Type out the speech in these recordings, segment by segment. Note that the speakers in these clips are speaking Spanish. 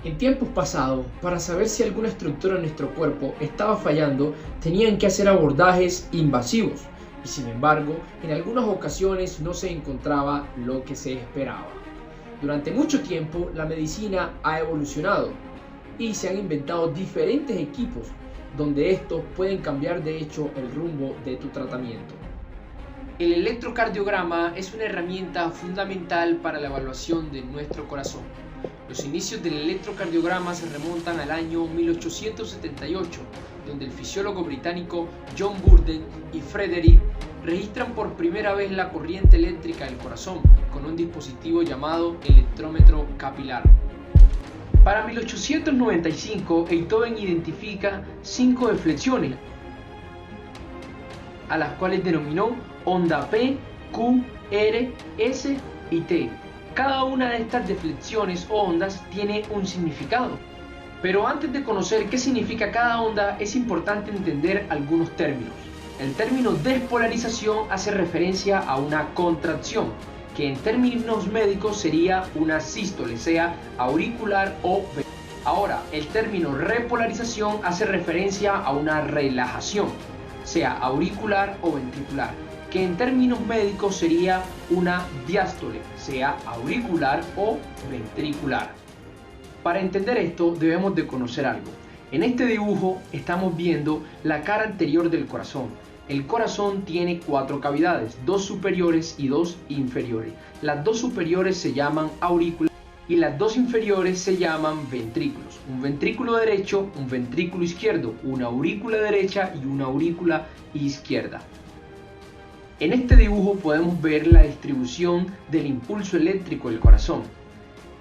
En tiempos pasados, para saber si alguna estructura de nuestro cuerpo estaba fallando, tenían que hacer abordajes invasivos y sin embargo, en algunas ocasiones no se encontraba lo que se esperaba. Durante mucho tiempo, la medicina ha evolucionado y se han inventado diferentes equipos donde estos pueden cambiar de hecho el rumbo de tu tratamiento. El electrocardiograma es una herramienta fundamental para la evaluación de nuestro corazón. Los inicios del electrocardiograma se remontan al año 1878, donde el fisiólogo británico John Burden y Frederick registran por primera vez la corriente eléctrica del corazón con un dispositivo llamado electrómetro capilar. Para 1895, Beethoven identifica 5 deflexiones, a las cuales denominó onda P, Q, R, S y T. Cada una de estas deflexiones o ondas tiene un significado. Pero antes de conocer qué significa cada onda, es importante entender algunos términos. El término despolarización hace referencia a una contracción, que en términos médicos sería una sístole, sea auricular o ventricular. Ahora, el término repolarización hace referencia a una relajación, sea auricular o ventricular, que en términos médicos sería una diástole, sea auricular o ventricular. Para entender esto debemos de conocer algo. En este dibujo estamos viendo la cara anterior del corazón. El corazón tiene 4 cavidades, 2 superiores y 2 inferiores. Las 2 superiores se llaman aurículas y las 2 inferiores se llaman ventrículos. Un ventrículo derecho, un ventrículo izquierdo, una aurícula derecha y una aurícula izquierda. En este dibujo podemos ver la distribución del impulso eléctrico del corazón.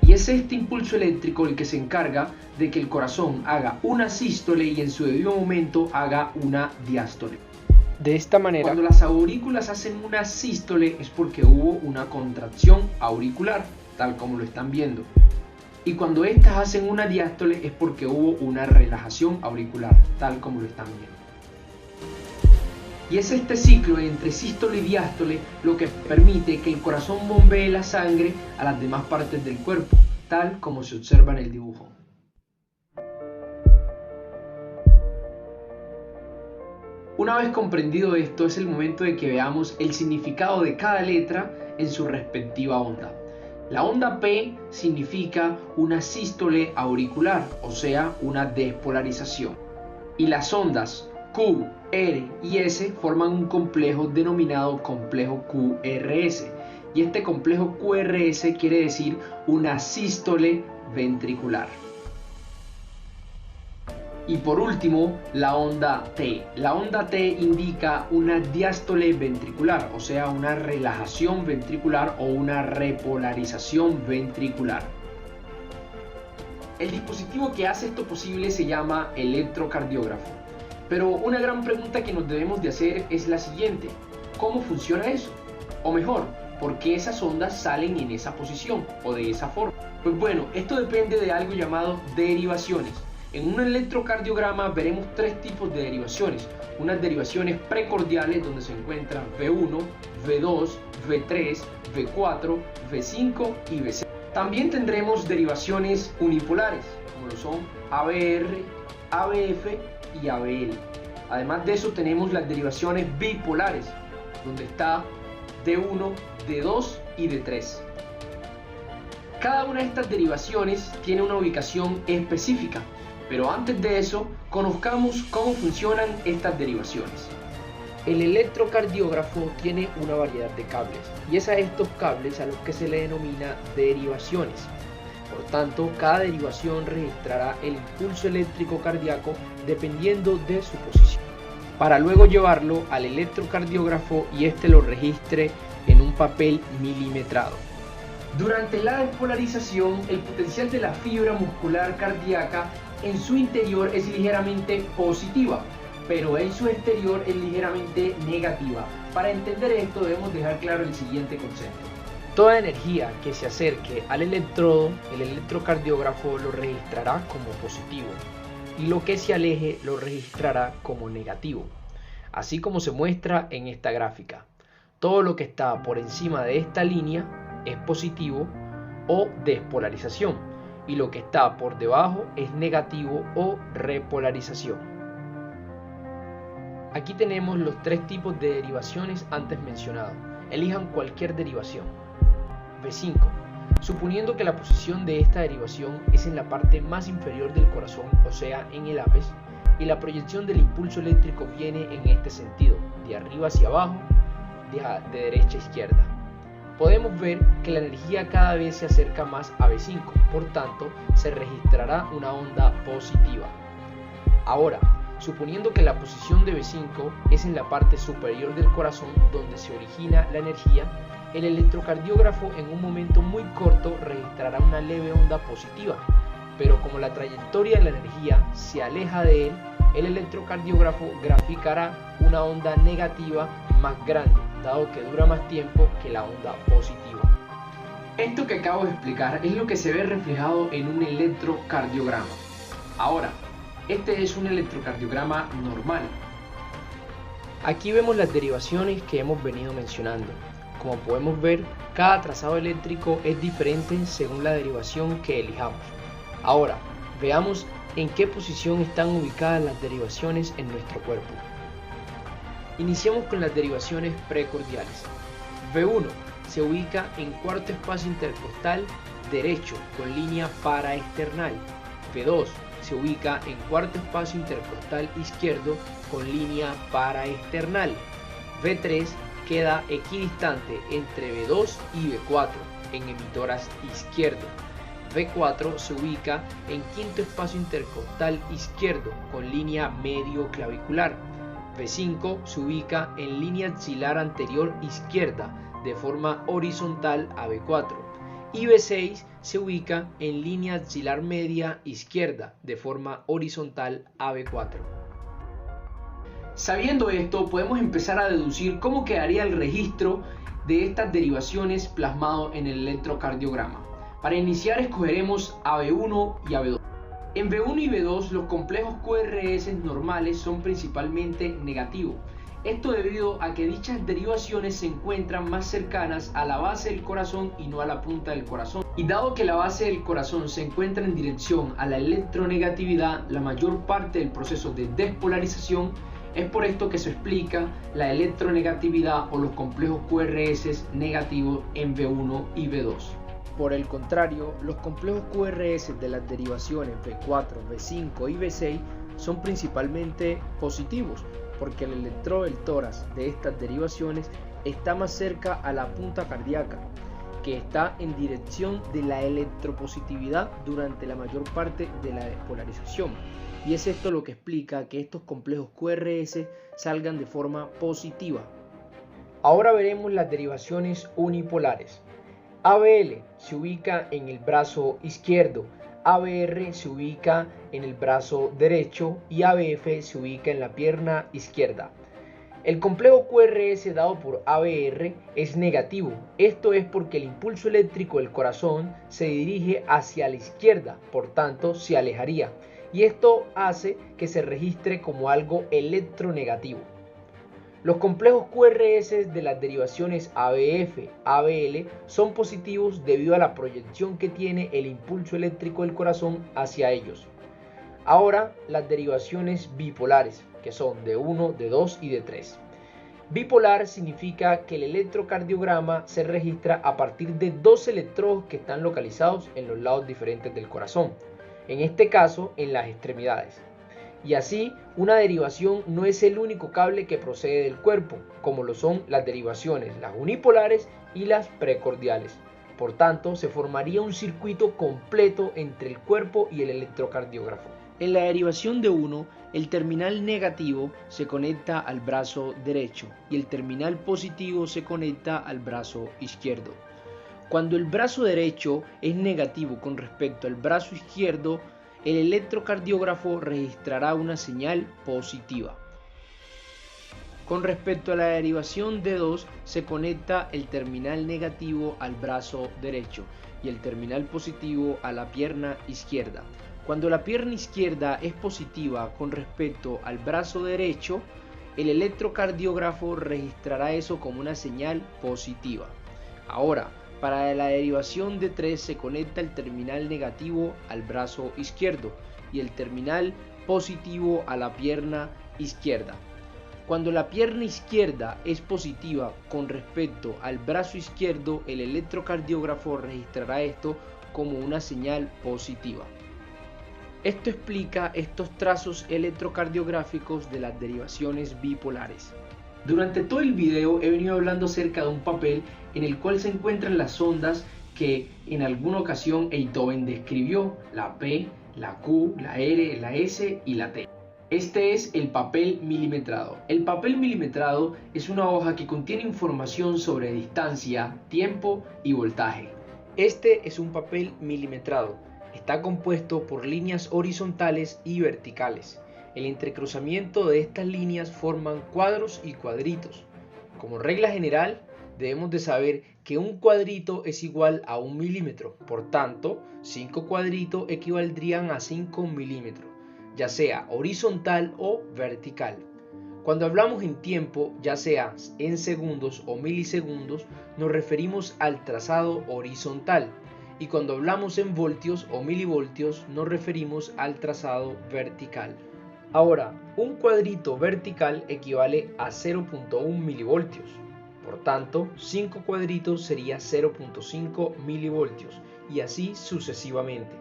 Y es este impulso eléctrico el que se encarga de que el corazón haga una sístole y en su debido momento haga una diástole. De esta manera, cuando las aurículas hacen una sístole es porque hubo una contracción auricular, tal como lo están viendo. Y cuando estas hacen una diástole es porque hubo una relajación auricular, tal como lo están viendo. Y es este ciclo entre sístole y diástole lo que permite que el corazón bombee la sangre a las demás partes del cuerpo, tal como se observa en el dibujo. Una vez comprendido esto, es el momento de que veamos el significado de cada letra en su respectiva onda. La onda P significa una sístole auricular, o sea, una despolarización. Y las ondas Q, R y S forman un complejo denominado complejo QRS. Y este complejo QRS quiere decir una sístole ventricular. Y por último, la onda T. La onda T indica una diástole ventricular, o sea, una relajación ventricular o una repolarización ventricular. El dispositivo que hace esto posible se llama electrocardiógrafo. Pero una gran pregunta que nos debemos de hacer es la siguiente: ¿cómo funciona eso? O mejor, ¿por qué esas ondas salen en esa posición o de esa forma? Pues bueno, esto depende de algo llamado derivaciones. En un electrocardiograma veremos 3 tipos de derivaciones. Unas derivaciones precordiales donde se encuentran V1, V2, V3, V4, V5 y V6. También tendremos derivaciones unipolares, como lo son ABR, ABF y ABL. Además de eso tenemos las derivaciones bipolares, donde está D1, D2 y D3. Cada una de estas derivaciones tiene una ubicación específica, pero antes de eso, conozcamos cómo funcionan estas derivaciones. El electrocardiógrafo tiene una variedad de cables, y es a estos cables a los que se le denomina derivaciones. Por tanto, cada derivación registrará el impulso eléctrico cardíaco dependiendo de su posición, para luego llevarlo al electrocardiógrafo y este lo registre en un papel milimetrado. Durante la despolarización, el potencial de la fibra muscular cardíaca en su interior es ligeramente positiva, pero en su exterior es ligeramente negativa. Para entender esto debemos dejar claro el siguiente concepto. Toda energía que se acerque al electrodo, el electrocardiógrafo lo registrará como positivo, y lo que se aleje lo registrará como negativo, así como se muestra en esta gráfica. Todo lo que está por encima de esta línea es positivo o despolarización, y lo que está por debajo es negativo o repolarización. Aquí tenemos los tres tipos de derivaciones antes mencionados. Elijan cualquier derivación. V5. Suponiendo que la posición de esta derivación es en la parte más inferior del corazón, o sea, en el ápice, y la proyección del impulso eléctrico viene en este sentido, de arriba hacia abajo, de derecha a izquierda. Podemos ver que la energía cada vez se acerca más a V5, por tanto, se registrará una onda positiva. Ahora, suponiendo que la posición de V5 es en la parte superior del corazón donde se origina la energía, el electrocardiógrafo en un momento muy corto registrará una leve onda positiva, pero como la trayectoria de la energía se aleja de él, el electrocardiógrafo graficará una onda negativa más grande, dado que dura más tiempo que la onda positiva. Esto que acabo de explicar es lo que se ve reflejado en un electrocardiograma. Ahora, este es un electrocardiograma normal. Aquí vemos las derivaciones que hemos venido mencionando. Como podemos ver, cada trazado eléctrico es diferente según la derivación que elijamos. Ahora, veamos en qué posición están ubicadas las derivaciones en nuestro cuerpo. Iniciamos con las derivaciones precordiales. V1 se ubica en cuarto espacio intercostal derecho con línea paraesternal. V2 se ubica en cuarto espacio intercostal izquierdo con línea paraesternal. V3 queda equidistante entre V2 y V4 en emitoras izquierdo. V4 se ubica en quinto espacio intercostal izquierdo con línea medio clavicular. V5 se ubica en línea axilar anterior izquierda de forma horizontal a V4 y V6 se ubica en línea axilar media izquierda de forma horizontal a V4. Sabiendo esto, podemos empezar a deducir cómo quedaría el registro de estas derivaciones plasmado en el electrocardiograma. Para iniciar escogeremos a V1 y a V2. En V1 y V2 los complejos QRS normales son principalmente negativos. Esto debido a que dichas derivaciones se encuentran más cercanas a la base del corazón y no a la punta del corazón. Y dado que la base del corazón se encuentra en dirección a la electronegatividad, la mayor parte del proceso de despolarización, es por esto que se explica la electronegatividad o los complejos QRS negativos en V1 y V2. Por el contrario, los complejos QRS de las derivaciones V4, V5 y V6 son principalmente positivos, porque el electrodo del tórax de estas derivaciones está más cerca a la punta cardíaca, que está en dirección de la electropositividad durante la mayor parte de la despolarización. Y es esto lo que explica que estos complejos QRS salgan de forma positiva. Ahora veremos las derivaciones unipolares. ABL se ubica en el brazo izquierdo, ABR se ubica en el brazo derecho y ABF se ubica en la pierna izquierda. El complejo QRS dado por ABR es negativo. Esto es porque el impulso eléctrico del corazón se dirige hacia la izquierda, por tanto se alejaría. Y esto hace que se registre como algo electronegativo. Los complejos QRS de las derivaciones ABF, ABL son positivos debido a la proyección que tiene el impulso eléctrico del corazón hacia ellos. Ahora las derivaciones bipolares, que son de 1, de 2 y de 3. Bipolar significa que el electrocardiograma se registra a partir de dos electrodos que están localizados en los lados diferentes del corazón, en este caso en las extremidades. Y así, una derivación no es el único cable que procede del cuerpo, como lo son las derivaciones, las unipolares y las precordiales. Por tanto, se formaría un circuito completo entre el cuerpo y el electrocardiógrafo. En la derivación de 1, el terminal negativo se conecta al brazo derecho y el terminal positivo se conecta al brazo izquierdo. Cuando el brazo derecho es negativo con respecto al brazo izquierdo, el electrocardiógrafo registrará una señal positiva. Con respecto a la derivación de 2, se conecta el terminal negativo al brazo derecho y el terminal positivo a la pierna izquierda. Cuando la pierna izquierda es positiva con respecto al brazo derecho, el electrocardiógrafo registrará eso como una señal positiva. Ahora, Para la derivación de 3 se conecta el terminal negativo al brazo izquierdo y el terminal positivo a la pierna izquierda. Cuando la pierna izquierda es positiva con respecto al brazo izquierdo, el electrocardiógrafo registrará esto como una señal positiva. Esto explica estos trazos electrocardiográficos de las derivaciones bipolares. Durante todo el video he venido hablando acerca de un papel en el cual se encuentran las ondas que en alguna ocasión Beethoven describió, la P, la Q, la R, la S y la T. Este es el papel milimetrado. El papel milimetrado es una hoja que contiene información sobre distancia, tiempo y voltaje. Este es un papel milimetrado. Está compuesto por líneas horizontales y verticales. El entrecruzamiento de estas líneas forman cuadros y cuadritos. Como regla general, debemos de saber que un cuadrito es igual a 1 milímetro. Por tanto, 5 cuadritos equivaldrían a 5 milímetros, ya sea horizontal o vertical. Cuando hablamos en tiempo, ya sea en segundos o milisegundos, nos referimos al trazado horizontal. Y cuando hablamos en voltios o milivoltios, nos referimos al trazado vertical. Ahora, un cuadrito vertical equivale a 0.1 milivoltios. Por tanto, 5 cuadritos sería 0.5 milivoltios y así sucesivamente.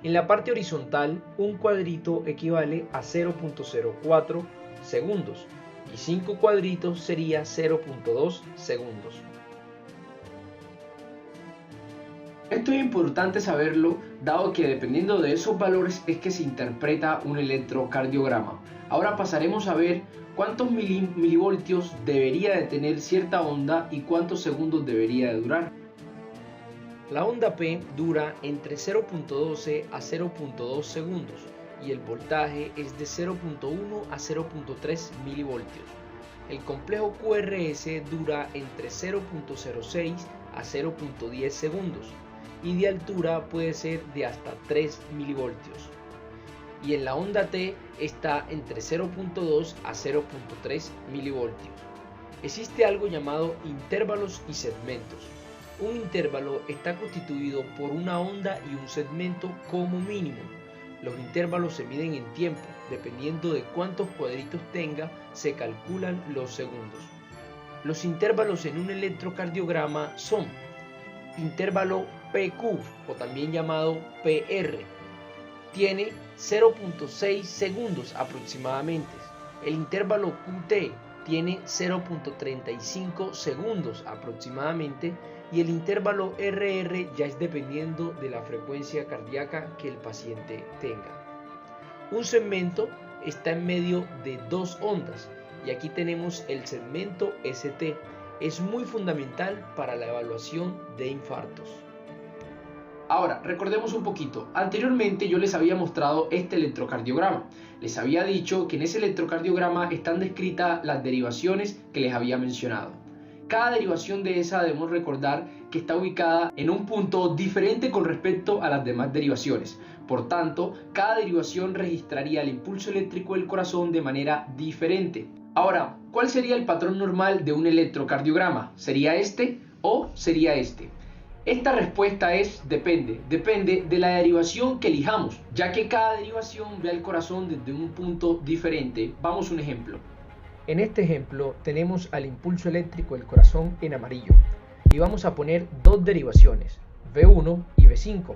En la parte horizontal, un cuadrito equivale a 0.04 segundos y 5 cuadritos sería 0.2 segundos. Esto es importante saberlo, dado que dependiendo de esos valores es que se interpreta un electrocardiograma. Ahora pasaremos a ver cuántos milivoltios debería de tener cierta onda y cuántos segundos debería de durar. La onda P dura entre 0.12 a 0.2 segundos y el voltaje es de 0.1 a 0.3 milivoltios. El complejo QRS dura entre 0.06 a 0.10 segundos y de altura puede ser de hasta 3 milivoltios. Y en la onda T está entre 0.2 a 0.3 milivoltios. Existe algo llamado intervalos y segmentos. Un intervalo está constituido por una onda y un segmento como mínimo. Los intervalos se miden en tiempo, dependiendo de cuántos cuadritos tenga, se calculan los segundos. Los intervalos en un electrocardiograma son intervalo PQ o también llamado PR. Tiene 0.6 segundos aproximadamente. El intervalo QT tiene 0.35 segundos aproximadamente y el intervalo RR ya es dependiendo de la frecuencia cardíaca que el paciente tenga. Un segmento está en medio de dos ondas y aquí tenemos el segmento ST. Es muy fundamental para la evaluación de infartos. Ahora, recordemos un poquito. Anteriormente yo les había mostrado este electrocardiograma. Les había dicho que en ese electrocardiograma están descritas las derivaciones que les había mencionado. Cada derivación de esa debemos recordar que está ubicada en un punto diferente con respecto a las demás derivaciones. Por tanto, cada derivación registraría el impulso eléctrico del corazón de manera diferente. Ahora, ¿cuál sería el patrón normal de un electrocardiograma? ¿Sería este o sería este? Esta respuesta es depende de la derivación que elijamos, ya que cada derivación ve al corazón desde un punto diferente. Vamos a un ejemplo. En este ejemplo tenemos al impulso eléctrico del corazón en amarillo y vamos a poner dos derivaciones, V1 y V5,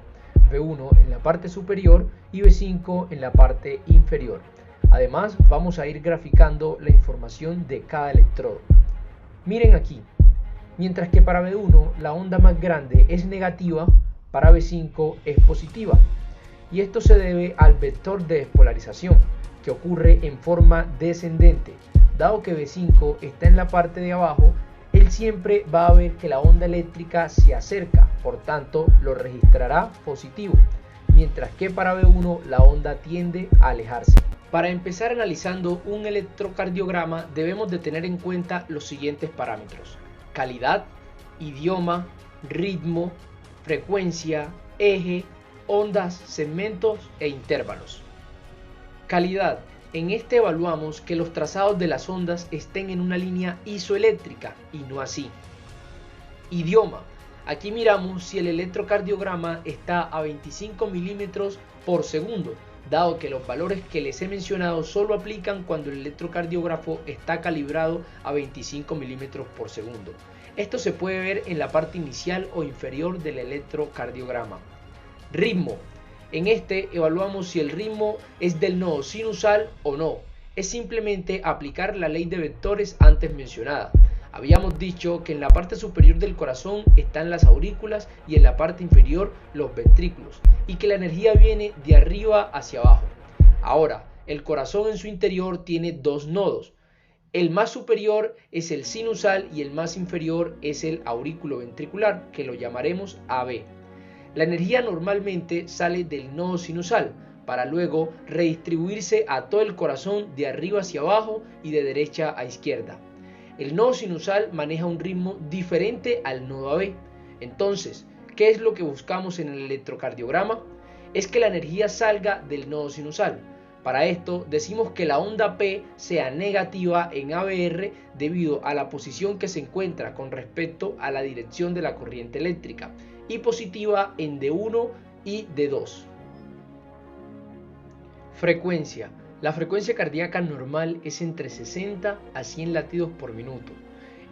V1 en la parte superior y V5 en la parte inferior. Además vamos a ir graficando la información de cada electrodo. Miren aquí. Mientras que para V1 la onda más grande es negativa, para V5 es positiva. Y esto se debe al vector de despolarización, que ocurre en forma descendente. Dado que V5 está en la parte de abajo, él siempre va a ver que la onda eléctrica se acerca, por tanto lo registrará positivo. Mientras que para V1 la onda tiende a alejarse. Para empezar analizando un electrocardiograma debemos de tener en cuenta los siguientes parámetros: calidad, idioma, ritmo, frecuencia, eje, ondas, segmentos e intervalos. Calidad. En este evaluamos que los trazados de las ondas estén en una línea isoeléctrica y no así. Idioma. Aquí miramos si el electrocardiograma está a 25 milímetros por segundo, dado que los valores que les he mencionado solo aplican cuando el electrocardiógrafo está calibrado a 25 milímetros por segundo. Esto se puede ver en la parte inicial o inferior del electrocardiograma. Ritmo. En este evaluamos si el ritmo es del nodo sinusal o no. Es simplemente aplicar la ley de vectores antes mencionada. Habíamos dicho que en la parte superior del corazón están las aurículas y en la parte inferior los ventrículos, y que la energía viene de arriba hacia abajo. Ahora, el corazón en su interior tiene dos nodos. El más superior es el sinusal y el más inferior es el aurículo-ventricular, que lo llamaremos AB. La energía normalmente sale del nodo sinusal, para luego redistribuirse a todo el corazón de arriba hacia abajo y de derecha a izquierda. El nodo sinusal maneja un ritmo diferente al nodo AB. Entonces, ¿qué es lo que buscamos en el electrocardiograma? Es que la energía salga del nodo sinusal. Para esto decimos que la onda P sea negativa en ABR debido a la posición que se encuentra con respecto a la dirección de la corriente eléctrica, y positiva en D1 y D2. Frecuencia. La frecuencia cardíaca normal es entre 60 a 100 latidos por minuto.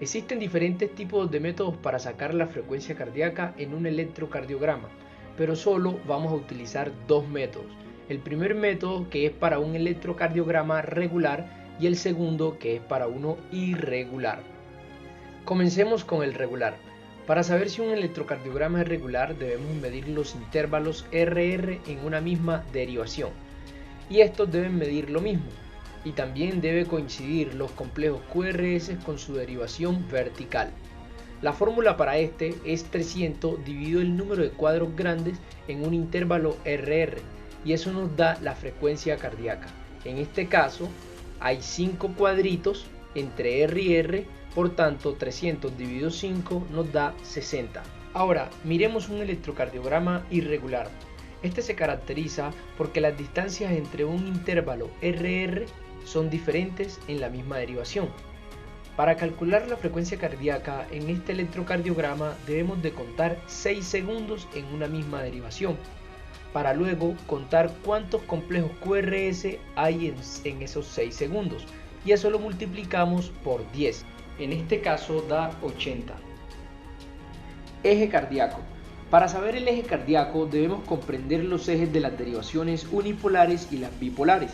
Existen diferentes tipos de métodos para sacar la frecuencia cardíaca en un electrocardiograma, pero solo vamos a utilizar dos métodos. El primer método, que es para un electrocardiograma regular, y el segundo, que es para uno irregular. Comencemos con el regular. Para saber si un electrocardiograma es regular, debemos medir los intervalos RR en una misma derivación. Y estos deben medir lo mismo, y también debe coincidir los complejos QRS con su derivación vertical. La fórmula para este es 300 dividido el número de cuadros grandes en un intervalo RR, y eso nos da la frecuencia cardíaca. En este caso hay 5 cuadritos entre R y R, por tanto 300 dividido 5 nos da 60. Ahora miremos un electrocardiograma irregular. Este se caracteriza porque las distancias entre un intervalo RR son diferentes en la misma derivación. Para calcular la frecuencia cardíaca en este electrocardiograma debemos de contar 6 segundos en una misma derivación, para luego contar cuántos complejos QRS hay en esos 6 segundos, y eso lo multiplicamos por 10. En este caso da 80. Eje cardíaco. Para saber el eje cardíaco debemos comprender los ejes de las derivaciones unipolares y las bipolares.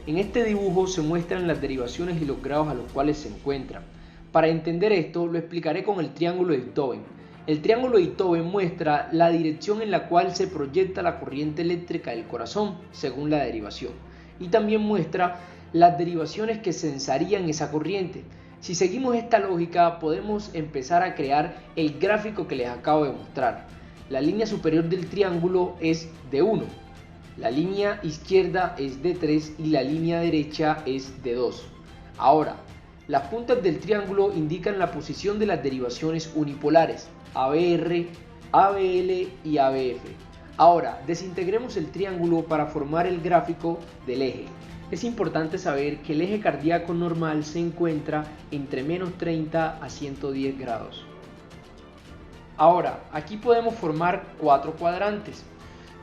En este dibujo se muestran las derivaciones y los grados a los cuales se encuentran. Para entender esto lo explicaré con el triángulo de Itoven. El triángulo de Itoven muestra la dirección en la cual se proyecta la corriente eléctrica del corazón según la derivación, y también muestra las derivaciones que censarían esa corriente. Si seguimos esta lógica podemos empezar a crear el gráfico que les acabo de mostrar. La línea superior del triángulo es D1, la línea izquierda es D3 y la línea derecha es D2. Ahora, las puntas del triángulo indican la posición de las derivaciones unipolares, ABR, ABL y ABF. Ahora, desintegremos el triángulo para formar el gráfico del eje. Es importante saber que el eje cardíaco normal se encuentra entre menos 30 a 110 grados. Ahora, aquí podemos formar 4 cuadrantes,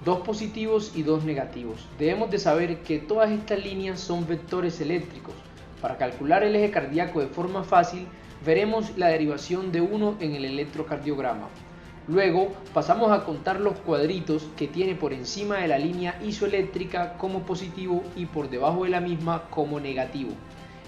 2 positivos y 2 negativos. Debemos de saber que todas estas líneas son vectores eléctricos. Para calcular el eje cardíaco de forma fácil, veremos la derivación de 1 en el electrocardiograma. Luego pasamos a contar los cuadritos que tiene por encima de la línea isoeléctrica como positivo y por debajo de la misma como negativo.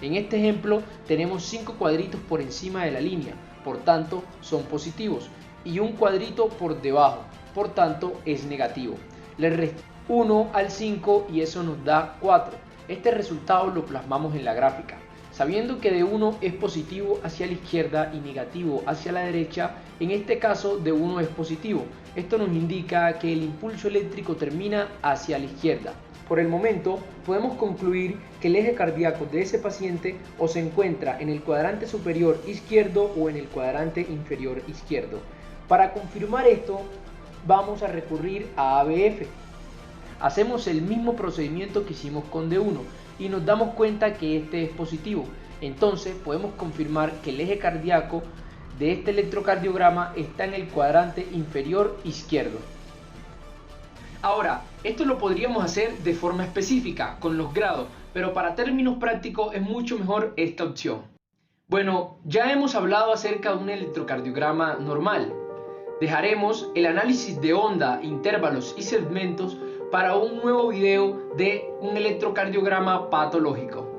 En este ejemplo tenemos 5 cuadritos por encima de la línea, por tanto son positivos, y un cuadrito por debajo, por tanto es negativo. Le restamos 1 al 5 y eso nos da 4. Este resultado lo plasmamos en la gráfica. Sabiendo que D1 es positivo hacia la izquierda y negativo hacia la derecha, en este caso D1 es positivo. Esto nos indica que el impulso eléctrico termina hacia la izquierda. Por el momento podemos concluir que el eje cardíaco de ese paciente o se encuentra en el cuadrante superior izquierdo o en el cuadrante inferior izquierdo. Para confirmar esto vamos a recurrir a ABF. Hacemos el mismo procedimiento que hicimos con D1 y nos damos cuenta que este es positivo. Entonces podemos confirmar que el eje cardíaco de este electrocardiograma está en el cuadrante inferior izquierdo. Ahora, esto lo podríamos hacer de forma específica, con los grados, pero para términos prácticos es mucho mejor esta opción. Bueno, ya hemos hablado acerca de un electrocardiograma normal. Dejaremos el análisis de onda, intervalos y segmentos para un nuevo video de un electrocardiograma patológico.